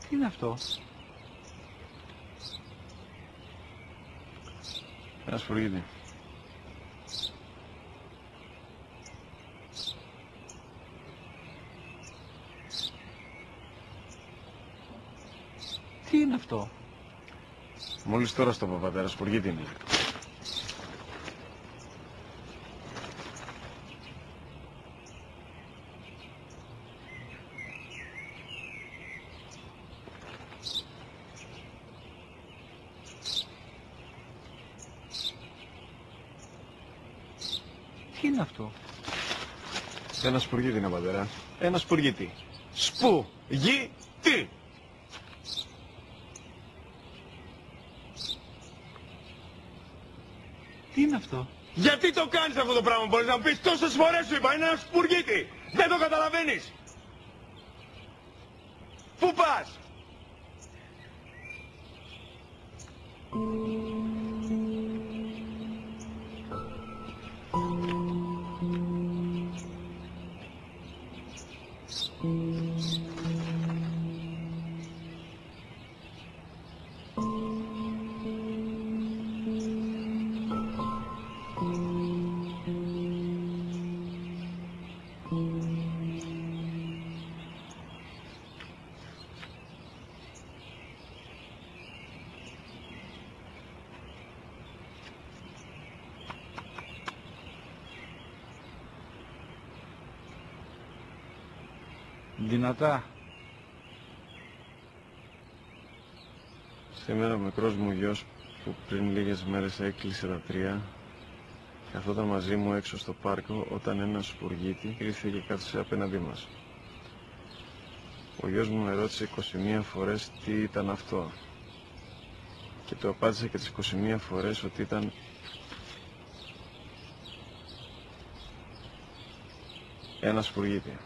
Τι είναι αυτό? Ένα σπουργίτη. Τι είναι αυτό? Μόλις τώρα στο παπατέρα, σπουργίτη είναι. Τι είναι αυτό? Ένα σπουργίτη είναι, πατέρα. Ένα σπουργίτη. Σπου-γι-τι. Τι είναι αυτό? Γιατί το κάνεις αυτό το πράγμα, μπορείς να μου πεις? Τόσες φορές σου είπα, είναι ένα σπουργίτη. Δεν το καταλαβαίνεις. Πού πας? Δυνατά. Σήμερα ο μικρός μου γιος που πριν λίγες μέρες έκλεισε τα 3 καθόταν μαζί μου έξω στο πάρκο όταν ένα σπουργίτη ήρθε και κάθισε απέναντί μας. Ο γιος μου με ρώτησε 21 φορές τι ήταν αυτό και του απάντησε και τις 21 φορές ότι ήταν ένα σπουργίτη.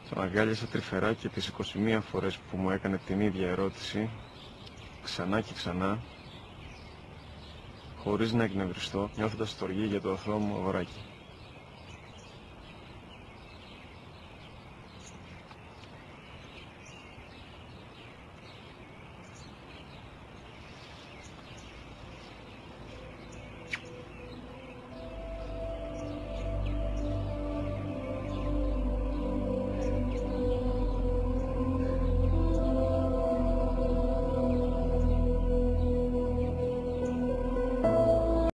Τον αγκάλιασα τρυφερά και τις 21 φορές που μου έκανε την ίδια ερώτηση, ξανά και ξανά, χωρίς να εκνευριστώ, νιώθοντας στοργή για το αθώο μου αγοράκι.